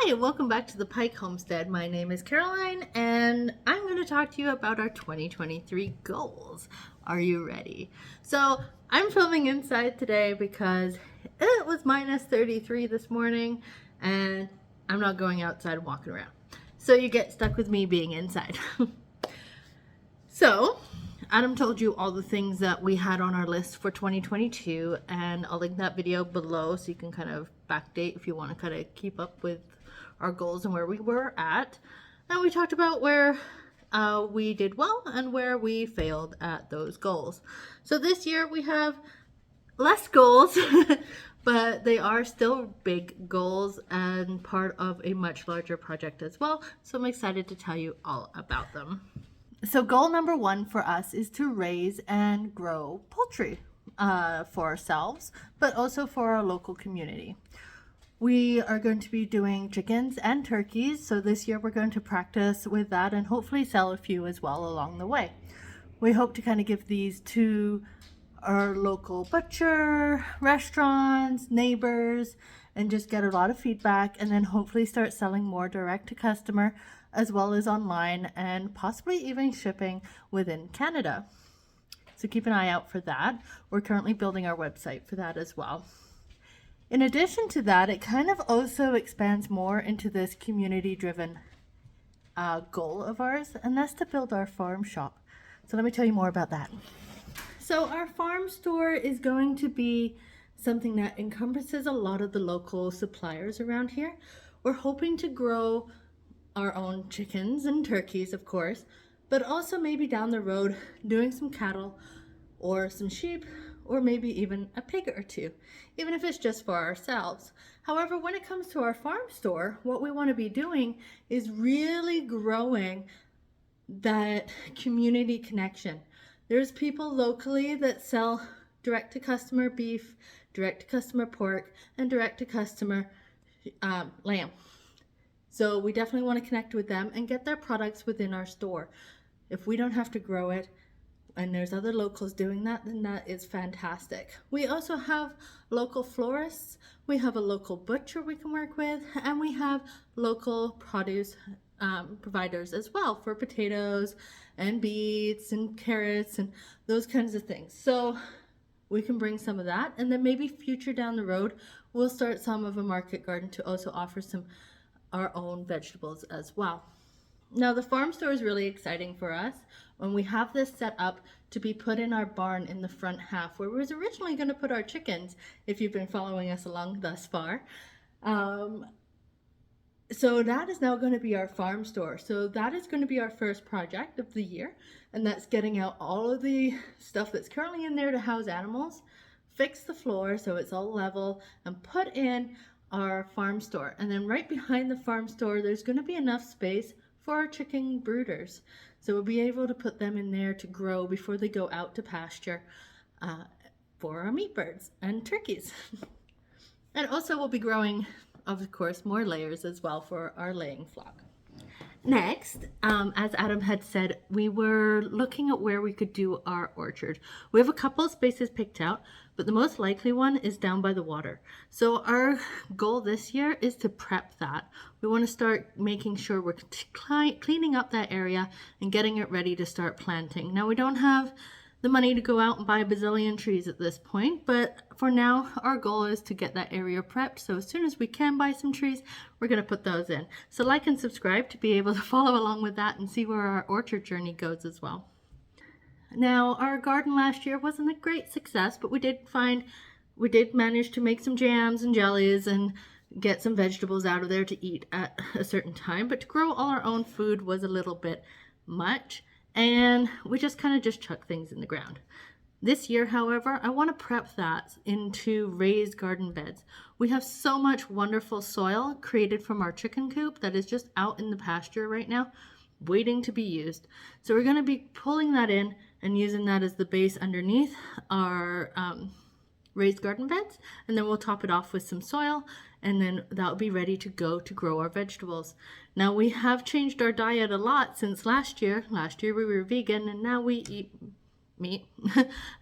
Hi, welcome back to the Pike Homestead. My name is Caroline and I'm going to talk to you about our 2023 goals. Are you ready? So I'm filming inside today because it was minus 33 this morning and I'm not going outside and walking around. So you get stuck with me being inside. So Adam told you all the things that we had on our list for 2022, and I'll link that video below so you can kind of backdate if you want to kind of keep up with our goals and where we were at. And we talked about where we did well and where we failed at those goals. So this year we have less goals, but they are still big goals and part of a much larger project as well. So I'm excited to tell you all about them. So goal number one for us is to raise and grow poultry for ourselves, but also for our local community. We are going to be doing chickens and turkeys. So this year we're going to practice with that and hopefully sell a few as well along the way. We hope to kind of give these to our local butcher, restaurants, neighbors, and just get a lot of feedback, and then hopefully start selling more direct to customer as well as online, and possibly even shipping within Canada. So keep an eye out for that. We're currently building our website for that as well. In addition to that, it kind of also expands more into this community-driven goal of ours, and that's to build our farm shop. So let me tell you more about that. So our farm store is going to be something that encompasses a lot of the local suppliers around here. We're hoping to grow our own chickens and turkeys, of course, but also maybe down the road doing some cattle or some sheep, or maybe even a pig or two, even if it's just for ourselves. However, when it comes to our farm store, what we want to be doing is really growing that community connection. There's people locally that sell direct to customer beef, direct to customer pork, and direct to customer lamb. So we definitely want to connect with them and get their products within our store. If we don't have to grow it and there's other locals doing that, then that is fantastic. We also have local florists, we have a local butcher we can work with, and we have local produce providers as well for potatoes and beets and carrots and those kinds of things. So we can bring some of that, and then maybe future down the road we'll start some of a market garden to also offer some our own vegetables as well. Now the farm store is really exciting for us when we have this set up to be put in our barn in the front half, where we was originally going to put our chickens, if you've been following us along thus far. So that is now going to be our farm store. So that is going to be our first project of the year, and that's getting out all of the stuff that's currently in there to house animals, fix the floor so it's all level, and put in our farm store. And then right behind the farm store there's going to be enough space for our chicken brooders, so we'll be able to put them in there to grow before they go out to pasture for our meat birds and turkeys. And also we'll be growing, of course, more layers as well for our laying flock. Next, as Adam had said, we were looking at where we could do our orchard. We have a couple of spaces picked out, but the most likely one is down by the water. So our goal this year is to prep that. We want to start making sure we're cleaning up that area and getting it ready to start planting. Now we don't have the money to go out and buy a bazillion trees at this point, but for now our goal is to get that area prepped, so as soon as we can buy some trees, we're going to put those in. So like and subscribe to be able to follow along with that and see where our orchard journey goes as well. Now our garden last year wasn't a great success, but we did manage to make some jams and jellies and get some vegetables out of there to eat at a certain time, but to grow all our own food was a little bit much, and we just kind of just chuck things in the ground. This year, however, I want to prep that into raised garden beds. We have so much wonderful soil created from our chicken coop that is just out in the pasture right now, waiting to be used. So we're going to be pulling that in and using that as the base underneath our raised garden beds, and then we'll top it off with some soil, and then that'll be ready to go to grow our vegetables. Now we have changed our diet a lot since last year. Last year we were vegan, and now we eat meat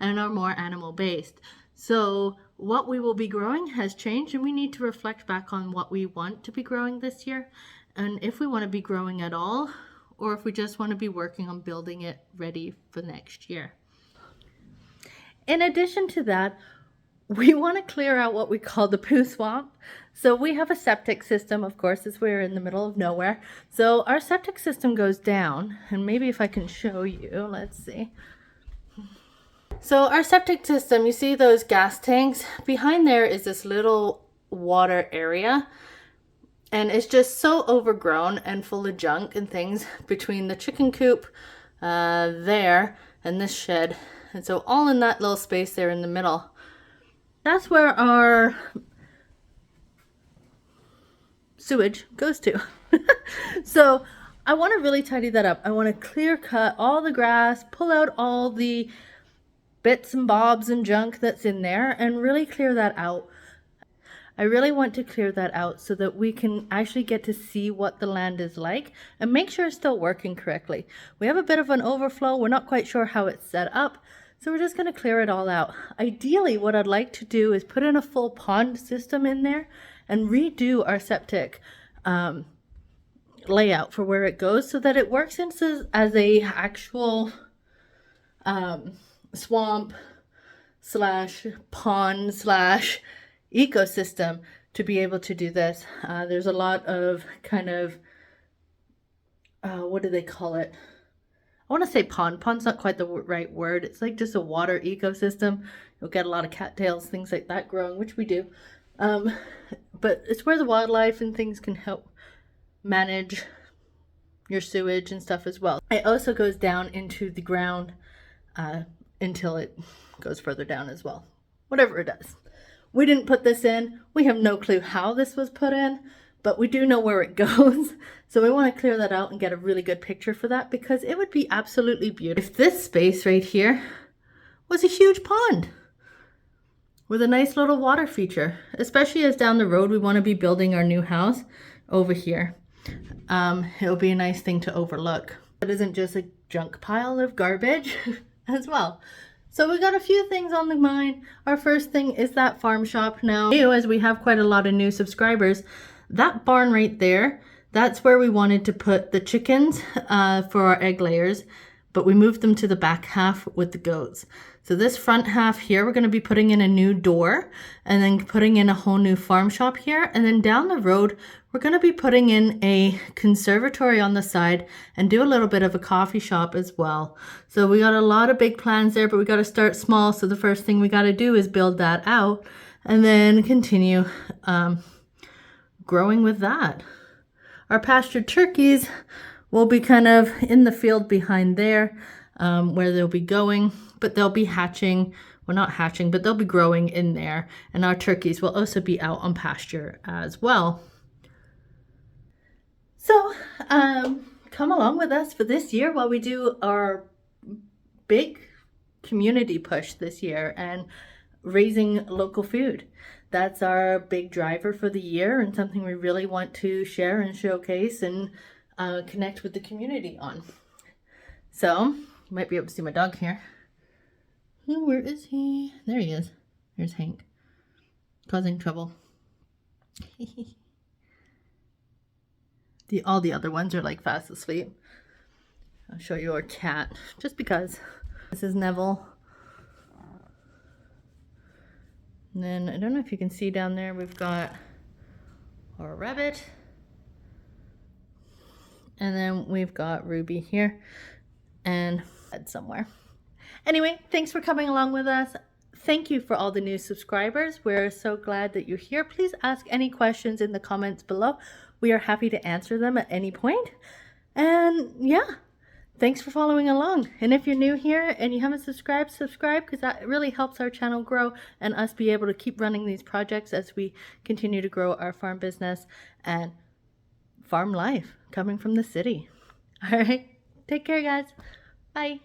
and are more animal based. So what we will be growing has changed, and we need to reflect back on what we want to be growing this year, and if we want to be growing at all, or if we just want to be working on building it ready for next year. In addition to that, we want to clear out what we call the Poo Swap. So we have a septic system, of course, as we're in the middle of nowhere. So our septic system goes down, and maybe if I can show you, let's see. So our septic system, you see those gas tanks? Behind there is this little water area, and it's just so overgrown and full of junk and things between the chicken coop there and this shed. And so all in that little space there in the middle. That's where our sewage goes to. So I want to really tidy that up. I want to clear cut all the grass, pull out all the bits and bobs and junk that's in there, and really clear that out. I really want to clear that out so that we can actually get to see what the land is like and make sure it's still working correctly. We have a bit of an overflow. We're not quite sure how it's set up, so we're just going to clear it all out. Ideally, what I'd like to do is put in a full pond system in there and redo our septic layout for where it goes so that it works as a actual swamp slash pond slash ecosystem to be able to do this. There's a lot of kind of what do they call it? I want to say pond. Pond's not quite the right word. It's like just a water ecosystem. You'll get a lot of cattails, things like that growing, which we do. But it's where the wildlife and things can help manage your sewage and stuff as well. It also goes down into the ground until it goes further down as well. Whatever it does. We didn't put this in. We have no clue how this was put in, but we do know where it goes. So we want to clear that out and get a really good picture for that, because it would be absolutely beautiful if this space right here was a huge pond with a nice little water feature, especially as down the road we want to be building our new house over here. It'll be a nice thing to overlook. It isn't just a junk pile of garbage as well. So we got a few things on the mind. Our first thing is that farm shop now. As we have quite a lot of new subscribers, that barn right there, that's where we wanted to put the chickens for our egg layers, but we moved them to the back half with the goats. So this front half here, we're going to be putting in a new door and then putting in a whole new farm shop here. And then down the road, we're going to be putting in a conservatory on the side and do a little bit of a coffee shop as well. So we got a lot of big plans there, but we got to start small. So the first thing we got to do is build that out and then continue growing with that. Our pastured turkeys will be kind of in the field behind there where they'll be going, but they'll be hatching. Well, not hatching, but they'll be growing in there. And our turkeys will also be out on pasture as well. So come along with us for this year while we do our big community push this year and raising local food. That's our big driver for the year and something we really want to share and showcase and connect with the community on. So you might be able to see my dog here. Oh, where is he? There he is. There's Hank, causing trouble. All the other ones are like fast asleep. I'll show you our cat just because. This is Neville. And then I don't know if you can see down there, we've got our rabbit. And then we've got Ruby here and somewhere. Anyway, thanks for coming along with us. Thank you for all the new subscribers. We're so glad that you're here. Please ask any questions in the comments below. We are happy to answer them at any point. And yeah, thanks for following along. And if you're new here and you haven't subscribed, subscribe, because that really helps our channel grow and us be able to keep running these projects as we continue to grow our farm business and farm life coming from the city. All right, take care, guys. Bye.